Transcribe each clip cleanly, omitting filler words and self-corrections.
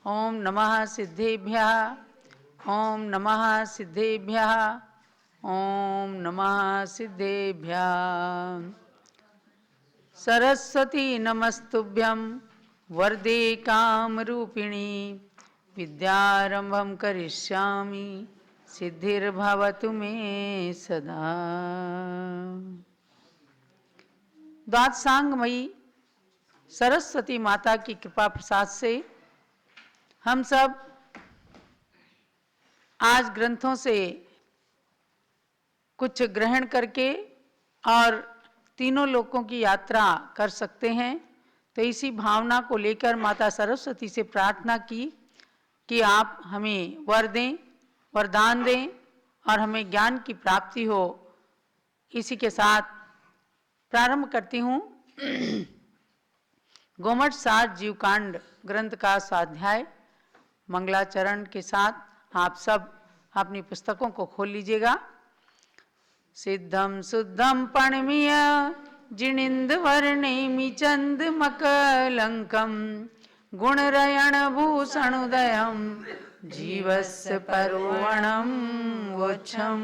ओम नमः सिद्धेभ्यः। ओम नमः सिद्धेभ्यः। ओम नमः सिद्धेभ्यः। सरस्वती नमस्तुभ्यं वरदे कामरूपिणी विद्यारंभं करिष्यामि सिद्धिर्भवतु मे सदा। द्वादशांगमयी सरस्वती माता की कृपा प्रसाद से हम सब आज ग्रंथों से कुछ ग्रहण करके और तीनों लोकों की यात्रा कर सकते हैं। तो इसी भावना को लेकर माता सरस्वती से प्रार्थना की कि आप हमें वर दें, वरदान दें और हमें ज्ञान की प्राप्ति हो। इसी के साथ प्रारंभ करती हूँ गोमठ सार जीवकांड ग्रंथ का स्वाध्याय मंगलाचरण के साथ आप सब अपनी पुस्तकों को खोल लीजिएगा। सिद्धम शुद्धम पणमीय जिनिंद वर्णेमि चंद मकलंकम गुणरयण भूषणोदयम जीवस्य परोवणम वोच्छम।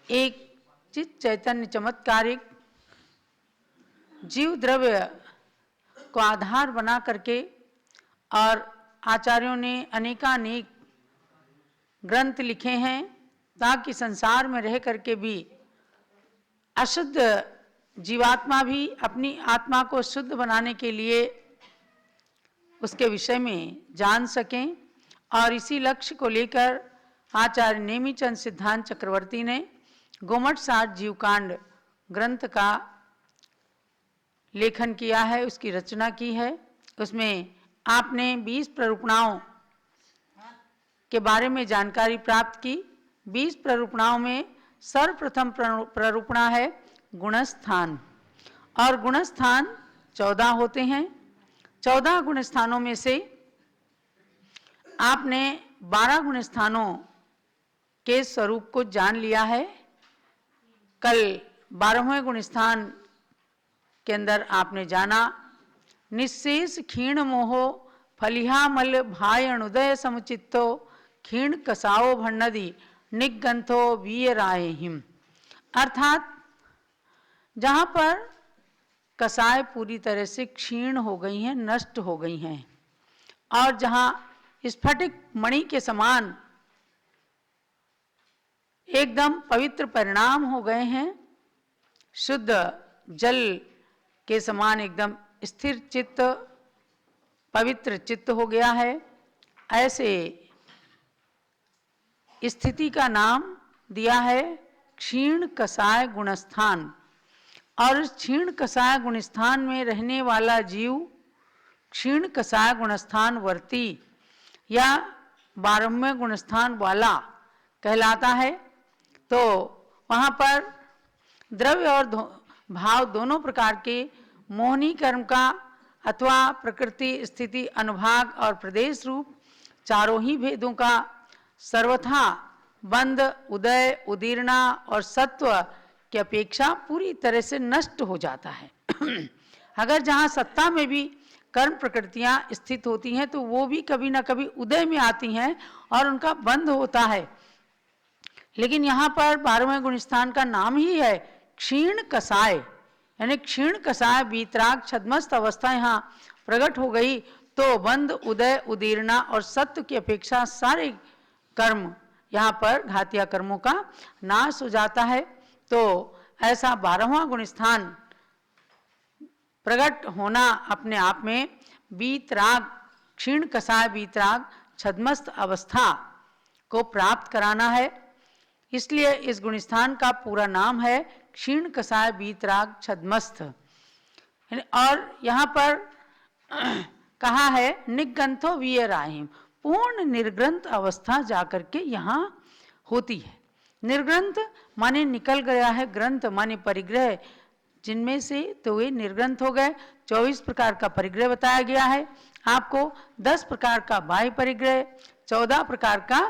एक चित चैतन्य चमत्कारिक जीव द्रव्य को आधार बना करके और आचार्यों ने अनेकानेक ग्रंथ लिखे हैं ताकि संसार में रह करके भी अशुद्ध जीवात्मा भी अपनी आत्मा को शुद्ध बनाने के लिए उसके विषय में जान सकें। और इसी लक्ष्य को लेकर आचार्य नेमिचंद सिद्धांत चक्रवर्ती ने गोमठ सार जीवकांड ग्रंथ का लेखन किया है, उसकी रचना की है। उसमें आपने 20 प्ररूपणाओं के बारे में जानकारी प्राप्त की। 20 प्ररूपणाओं में सर्वप्रथम प्ररूपणा है गुणस्थान, और गुणस्थान 14 होते हैं। 14 गुणस्थानों में से आपने 12 गुणस्थानों के स्वरूप को जान लिया है। कल 12वें गुणस्थान के अंदर आपने जाना निशेष क्षीण मोहो फलिहामल भायणुदय समुचितो क्षीण कसाओ भन्नदि निगंथो वीयराय हिम। अर्थात जहाँ पर कसाय पूरी तरह से क्षीण हो गई हैं, नष्ट हो गई हैं, और जहाँ स्फटिक मणि के समान एकदम पवित्र परिणाम हो गए हैं, शुद्ध जल के समान एकदम स्थिर चित्त पवित्र चित्त हो गया है, ऐसे स्थिति का नाम दिया है क्षीण कसाय गुणस्थान। और इस क्षीण कसाय गुणस्थान में रहने वाला जीव क्षीण कसाय गुणस्थान वर्ती या 12वें गुणस्थान वाला कहलाता है। तो वहाँ पर द्रव्य और भाव दोनों प्रकार के मोहनी कर्म का अथवा प्रकृति स्थिति अनुभाग और प्रदेश रूप चारों ही भेदों का सर्वथा बंध उदय उदीर्णा और सत्व की अपेक्षा पूरी तरह से नष्ट हो जाता है। अगर जहाँ सत्ता में भी कर्म प्रकृतियाँ स्थित होती हैं तो वो भी कभी ना कभी उदय में आती हैं और उनका बंध होता है। लेकिन यहाँ पर 12वें गुणस्थान का नाम ही है क्षीण कसाय, यानी क्षीण कसाय बीतराग छद्मस्त अवस्था यहाँ प्रकट हो गई तो बंध उदय उदीर्णा और सत्व की अपेक्षा सारे कर्म यहाँ पर घातिया कर्मों का नाश हो जाता है। तो ऐसा 12वां गुणस्थान प्रकट होना अपने आप में बीतराग क्षीण कसाय बीतराग छद्मस्त अवस्था को प्राप्त कराना है। इसलिए इस गुणस्थान का पूरा नाम है क्षीण कसाय बीतराग छद्मस्थ। और यहाँ पर कहा है निगंथो वीयराहिम, पूर्ण निर्ग्रंथ अवस्था जाकर के यहाँ होती है। निर्ग्रंथ माने निकल गया है, ग्रंथ माने परिग्रह, जिनमें से तो वे निर्ग्रंथ हो गए। 24 प्रकार का परिग्रह बताया गया है आपको, 10 प्रकार का बाह्य परिग्रह, 14 प्रकार का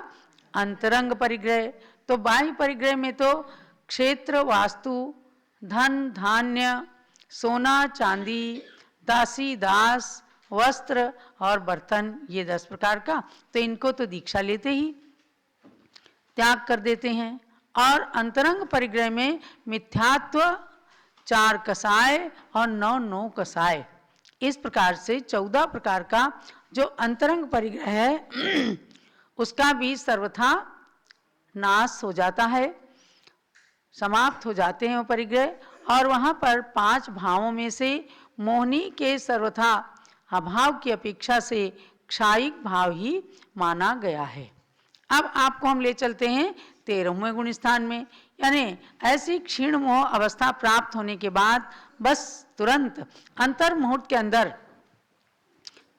अंतरंग परिग्रह। तो बाह्य परिग्रह में तो क्षेत्र वास्तु धन धान्य सोना चांदी दासी दास वस्त्र और बर्तन, ये 10 प्रकार का, तो इनको तो दीक्षा लेते ही त्याग कर देते हैं। और अंतरंग परिग्रह में मिथ्यात्व 4 कसाय और 9 कसाय, इस प्रकार से 14 प्रकार का जो अंतरंग परिग्रह है उसका भी सर्वथा नाश हो जाता है, समाप्त हो जाते हैं वो परिग्रह। और वहाँ पर 5 भावों में से मोहिनी के सर्वथा अभाव की अपेक्षा से क्षायिक भाव ही माना गया है। अब आपको हम ले चलते हैं 13वें गुण स्थान में, यानी ऐसी क्षीण मोह अवस्था प्राप्त होने के बाद बस तुरंत अंतर मुहूर्त के अंदर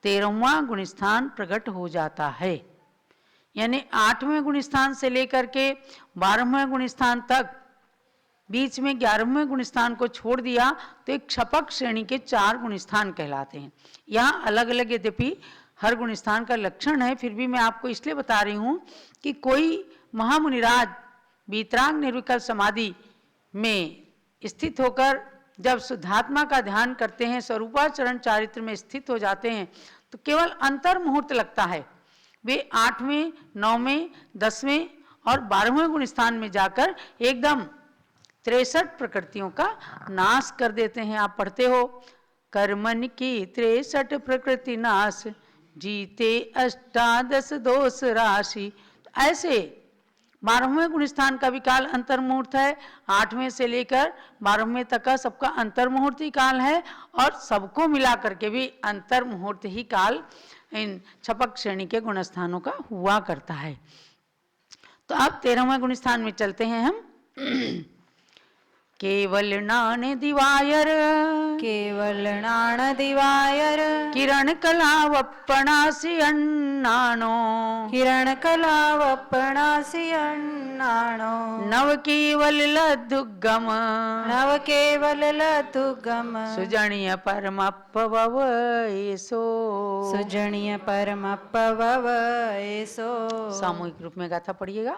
13वां गुण स्थान प्रकट हो जाता है। यानी 8वें गुण स्थान से लेकर के 12वें गुण स्थान तक, बीच में 11वें गुण स्थान को छोड़ दिया तो एक क्षपक श्रेणी के 4 गुण स्थान कहलाते हैं। यहाँ अलग अलग यद्यपि हर गुण स्थान का लक्षण है, फिर भी मैं आपको इसलिए बता रही हूँ कि कोई महामुनिराज वीतराग निर्विकल्प समाधि में स्थित होकर जब शुद्धात्मा का ध्यान करते हैं, स्वरूपाचरण चारित्र में स्थित हो जाते हैं, तो केवल अंतर मुहूर्त लगता है। वे 8वें, 9वें, 10वें और 12वें गुण स्थान में जाकर एकदम 63 प्रकृतियों का नाश कर देते हैं। आप पढ़ते हो, कर्मन की 63 प्रकृति नाश, जीते 18 दोष राशि। ऐसे 12वें गुण स्थान का भी काल अंतर मुहूर्त है, 8वें से लेकर 12वें तक का सबका अंतर मुहूर्त ही काल है, और सबको मिला करके भी अंतर मुहूर्त ही काल इन छपक श्रेणी के गुण स्थानों का हुआ करता है। तो अब 13वें गुण स्थान में चलते हैं हम। केवल नाण दिवायर, केवल नाण दिवायर, किरण कलावपणासी अन्नाणो, किरण कलावपणासी अन्नाणो, नव केवल लद्धुगम, नव केवल लतुगम, सुजणीय परमपवव एसो, सुजणीय परमपवव एसो। सामूहिक रूप में गाथा पढ़िएगा।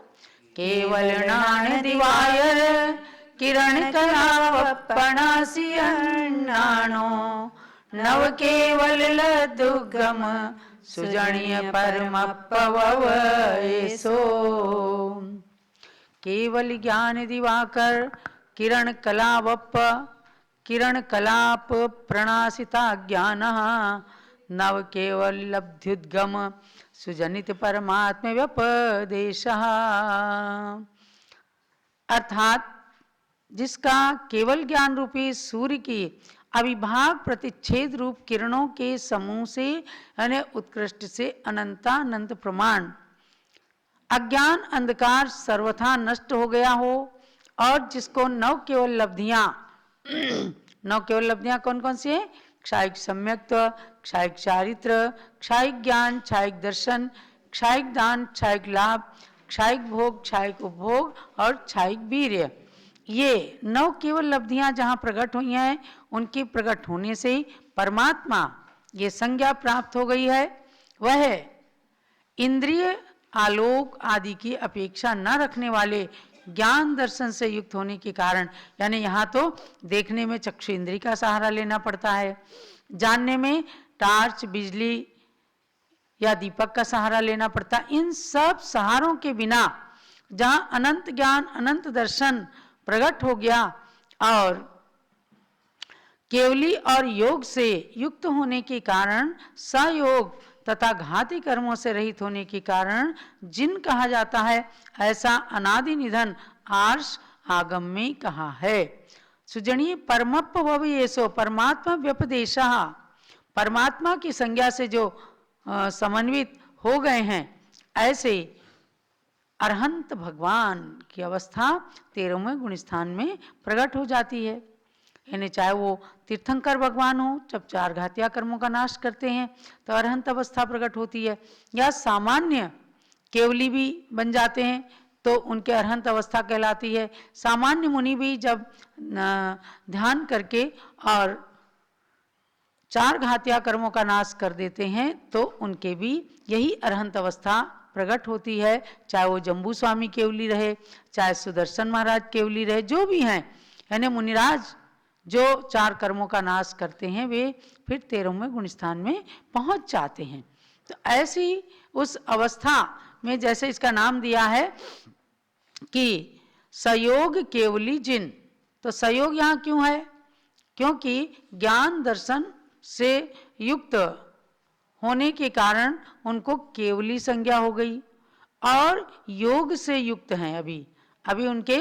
केवल नाण दिवायर, किरण कलावपणासी अन्नाणो, नव केवल लद्धुगम, सुजणीय परमपवव एसो। केवल ज्ञान दिवाकर, किरण कलावप, किरण कलाप प्रणाशिता ज्ञानः, नव केवल लब्ध्युद्गम, सुजनित परमात्म व्यपदेशः। अर्थात जिसका केवल ज्ञान रूपी सूर्य की अविभाग प्रतिच्छेद रूप किरणों के समूह से यानी उत्कृष्ट से अनंतानंत प्रमाण अज्ञान अंधकार सर्वथा नष्ट हो गया हो, और जिसको नव केवल लब्धियां, नव केवल लब्धियां कौन कौन सी है? क्षायिक सम्यक्त्व, क्षायिक चारित्र, क्षायिक ज्ञान, क्षायिक दर्शन, क्षायिक दान, क्षायिक लाभ, क्षायिक भोग, क्षायिक उपभोग और क्षायिक वीर्य, ये नव केवल लब्धियां जहाँ प्रकट हुई हैं, उनके प्रकट होने से ही परमात्मा ये संज्ञा प्राप्त हो गई है। वह इंद्रिय आलोक आदि की अपेक्षा न रखने वाले ज्ञान दर्शन से युक्त होने के कारण, यानी यहाँ तो देखने में चक्षु इंद्रिय का सहारा लेना पड़ता है, जानने में टार्च, बिजली या दीपक का सहारा लेना पड़ता है। इन सब सहारों के बिना जहाँ अनंत ज्ञान, अनंत दर्शन प्रकट हो गया और केवली और योग से युक्त होने के कारण, सयोग तथा घाती कर्मों से रहित होने के कारण जिन कहा जाता है, ऐसा अनादि निधन आर्ष आगम में कहा है। सुजनीय परमपवव एसो, परमात्मा व्यपदेशः, परमात्मा की संज्ञा से जो समन्वित हो गए हैं, ऐसे अरहंत भगवान की अवस्था 13वें गुण स्थान में प्रकट हो जाती है। यानी चाहे वो तीर्थंकर भगवान हो, जब 4 घातिया कर्मों का नाश करते हैं तो अरहंत अवस्था प्रकट होती है, या सामान्य केवली भी बन जाते हैं तो उनके अरहंत अवस्था कहलाती है। सामान्य मुनि भी जब ध्यान करके और 4 घातिया कर्मों का नाश कर देते हैं तो उनके भी यही अरहंत अवस्था प्रकट होती है। चाहे वो जम्बू स्वामी केवली रहे, चाहे सुदर्शन महाराज केवली रहे, जो भी हैं, यानी मुनिराज जो 4 कर्मों का नाश करते हैं वे फिर 13वें गुण स्थान में पहुंच जाते हैं। तो ऐसी उस अवस्था में जैसे इसका नाम दिया है कि सयोग केवली जिन, तो सयोग यहाँ क्यों है? क्योंकि ज्ञान दर्शन से युक्त होने के कारण उनको केवली संज्ञा हो गई और योग से युक्त हैं। अभी उनके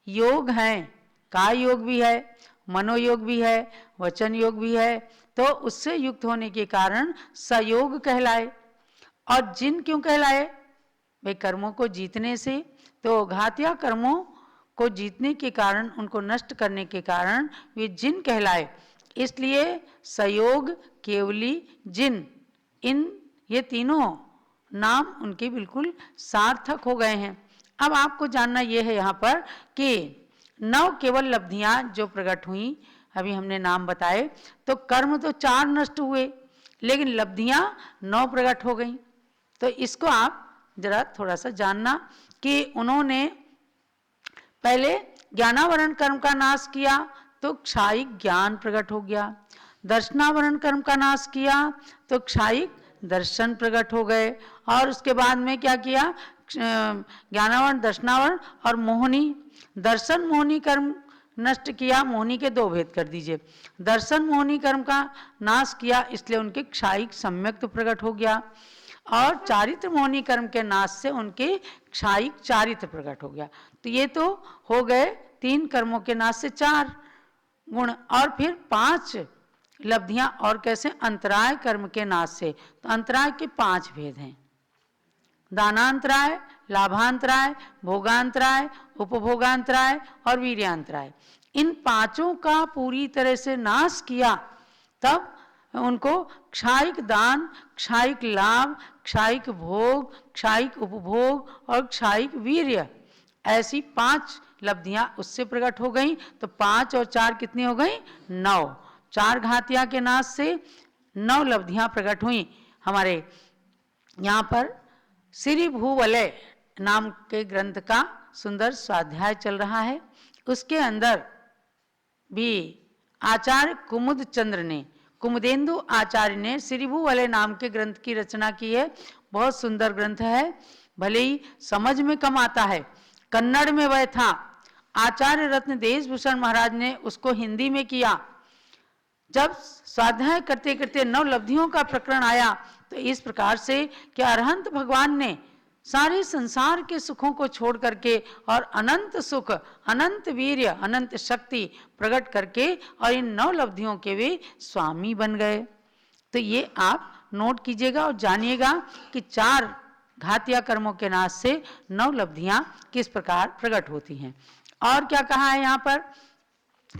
योग हैं, काय योग भी है, मनोयोग भी है, वचन योग भी है, तो उससे युक्त होने के कारण सयोग कहलाए। और जिन क्यों कहलाए? वे कर्मों को जीतने से, तो घातिया कर्मों को जीतने के कारण, उनको नष्ट करने के कारण वे जिन कहलाए। इसलिए सयोग केवली जिन, ये तीनों नाम उनके बिल्कुल सार्थक हो गए हैं। अब आपको जानना यह है यहाँ पर कि 9 केवल लब्धियां जो प्रकट हुई, अभी हमने नाम बताए, तो कर्म तो 4 नष्ट हुए लेकिन लब्धियां 9 प्रकट हो गई। तो इसको आप जरा थोड़ा सा जानना कि उन्होंने पहले ज्ञानावरण कर्म का नाश किया तो क्षायिक ज्ञान प्रकट हो गया, दर्शनावरण कर्म का नाश किया तो क्षायिक दर्शन प्रकट हो गए, और उसके बाद में क्या किया? ज्ञानावरण, दर्शनावरण और मोहनी, दर्शन मोहनी कर्म नष्ट किया। मोहनी के 2 भेद कर दीजिए। दर्शन मोहनी कर्म का नाश किया, इसलिए उनके क्षायिक सम्यक्त प्रकट हो गया, और चारित्र मोहनी कर्म के नाश से उनके क्षायिक चारित्र प्रकट हो गया। तो ये तो हो गए 3 कर्मों के नाश से 4 गुण, और फिर 5 लब्धियां और कैसे? अंतराय कर्म के नाश से। तो अंतराय के 5 भेद हैं: दानांतराय, लाभांतराय, भोगांतराय, उपभोगांतराय और वीर्यांतराय। इन 5 का पूरी तरह से नाश किया, तब उनको क्षायिक दान, क्षायिक लाभ, क्षायिक भोग, क्षायिक उपभोग और क्षायिक वीर्य, ऐसी 5 लब्धियां उससे प्रकट हो गई। तो 5 और 4 कितनी हो गई? 9। 4 घातिया के नाश से 9 लब्धियां प्रकट हुई। हमारे यहाँ पर श्री भूवलय नाम के ग्रंथ का सुंदर स्वाध्याय चल रहा है। उसके अंदर भी आचार्य कुमुद चंद्र ने, कुमुदेंदु आचार्य ने श्री भूवलय नाम के ग्रंथ की रचना की है। बहुत सुंदर ग्रंथ है, भले ही समझ में कम आता है। कन्नड़ में वह था, आचार्य रत्न देशभूषण महाराज ने उसको हिंदी में किया। जब स्वाध्याय करते करते 9 लब्धियों का प्रकरण आया, तो इस प्रकार से कि अरहंत भगवान ने सारे संसार के सुखों को छोड़ करके और अनंत सुख, अनंत वीर्य, अनंत शक्ति प्रकट करके और इन 9 लब्धियों के वे स्वामी बन गए। तो ये आप नोट कीजिएगा और जानिएगा कि 4 घातिया कर्मों के नाश से 9 लब्धियां किस प्रकार प्रकट होती हैं। और क्या कहा है यहाँ पर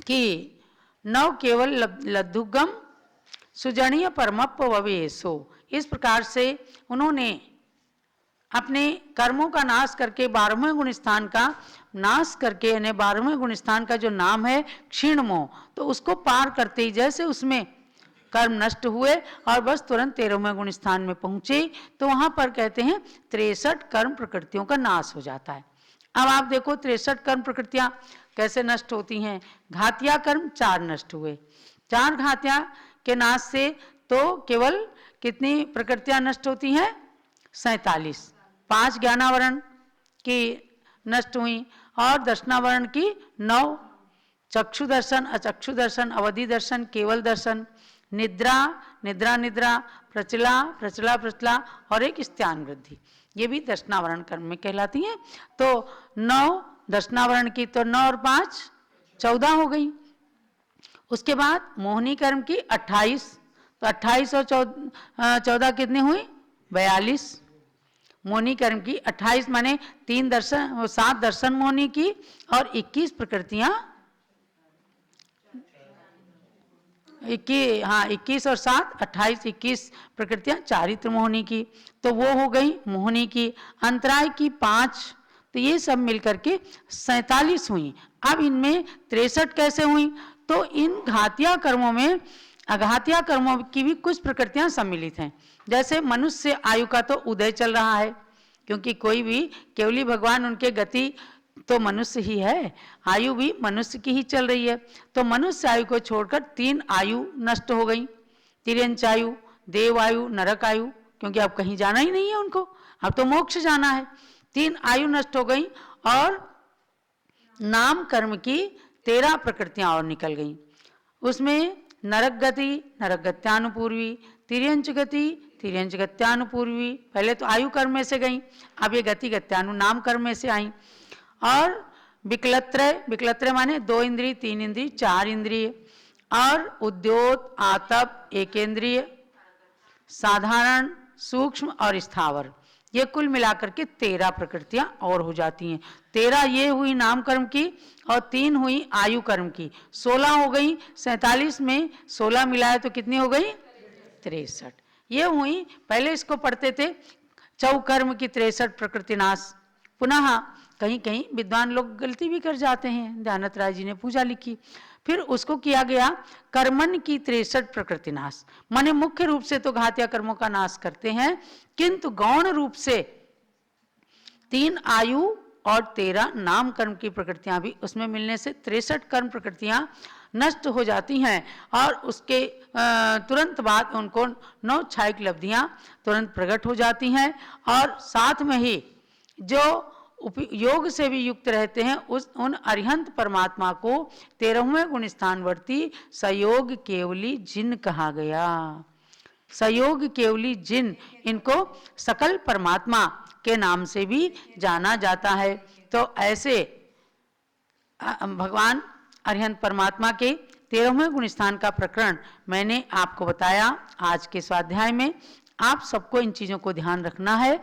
कि 9 केवल लद्धुगम सुजनीय परमप्प ववेशो। इस प्रकार से उन्होंने अपने कर्मों का नाश करके 12वें गुण स्थान का नाश करके, यानी 12वें गुण स्थान का जो नाम है क्षीण मोह, तो उसको पार करते ही जैसे उसमें कर्म नष्ट हुए और बस तुरंत 13वें गुण स्थान में पहुंचे, तो वहां पर कहते हैं 63 कर्म प्रकृतियों का नाश हो जाता है। अब आप देखो 63 कर्म प्रकृतियां कैसे नष्ट होती हैं। घातिया कर्म 4 नष्ट हुए, 4 घातिया के नाश से तो केवल कितनी प्रकृतियां नष्ट होती हैं? 47। 5 ज्ञानावरण की नष्ट हुई और दर्शनावरण की 9, चक्षु दर्शन, अचक्षु दर्शन, अवधि दर्शन, केवल दर्शन, निद्रा, निद्रा निद्रा, प्रचला, प्रचला प्रचला और एक स्त्यान वृद्धि, ये भी दर्शनावरण कर्म में कहलाती हैं। तो 9 दर्शनावरण की, तो 9 और 5 14 हो गई। उसके बाद मोहनी कर्म की 28, तो 28 और 14 कितनी हुई? 42। मोहनी कर्म की 28 माने 3 दर्शन, 7 दर्शन मोहनी की और 21 प्रकृतियां, 21 और 7 28, 21 प्रकृतियां चारित्र मोहनी की, तो वो हो गई मोहनी की। अंतराय की 5, तो ये सब मिलकर के 47 हुई। अब इनमें 63 कैसे हुई? तो इन घातिया कर्मों में अघातिया कर्मों की भी कुछ प्रकृतियां सम्मिलित हैं। जैसे मनुष्य आयु का तो उदय चल रहा है, क्योंकि कोई भी केवली भगवान उनके गति तो मनुष्य ही है, आयु भी मनुष्य की ही चल रही है। तो मनुष्य आयु को छोड़कर 3 आयु नष्ट हो गई, तिर्यंच आयु, देव आयु, नरक आयु, क्योंकि अब कहीं जाना ही नहीं है उनको, अब तो मोक्ष जाना है। 3 आयु नष्ट हो गई और नाम कर्म की 13 प्रकृतियां और निकल गई। उसमें नरक गति, नरक गत्यानुपूर्वी, तिर्यंच गति, तिर्यंच गत्यानुपूर्वी, पहले तो आयु कर्म में से गई, अब ये गति गत्यानु नाम कर्म में से आई। और विकलत्रय, विकलत्रय माने 2 इंद्रिय, 3 इंद्रिय, 4 इंद्रिय, और उद्योत, आतप, एकेंद्रिय, साधारण, सूक्ष्म और स्थावर, ये कुल मिलाकर के 13 प्रकृतियां और हो जाती हैं। 13 ये हुई नाम कर्म की और 3 हुई आयु कर्म की, 16 हो गई। 47 में 16 मिलाए तो कितनी हो गई? 63। ये हुई, पहले इसको पढ़ते थे चौकर्म की 63 प्रकृति नाश। पुनः कहीं कहीं विद्वान लोग गलती भी कर जाते हैं, ध्यानत राय जी ने पूजा लिखी, फिर उसको किया गया कर्मन की 63 प्रकृति नाश। माने मुख्य रूप से तो घातिया कर्मों का नाश करते हैं, किंतु गौण रूप से 3 आयु और 13 नाम कर्म की प्रकृतियां भी उसमें मिलने से 63 कर्म प्रकृतियां नष्ट हो जाती हैं। और उसके तुरंत बाद उनको 9 क्षायिक लब्धियां तुरंत प्रकट हो जाती हैं। और साथ में ही जो योग से भी युक्त रहते हैं उन अरिहंत परमात्मा को 13वें गुण स्थानवर्ती सयोग केवली जिन कहा गया। सयोग केवली जिन, इनको सकल परमात्मा के नाम से भी जाना जाता है। तो ऐसे भगवान अरिहंत परमात्मा के 13वें गुण स्थान का प्रकरण मैंने आपको बताया आज के स्वाध्याय में। आप सबको इन चीज़ों को ध्यान रखना है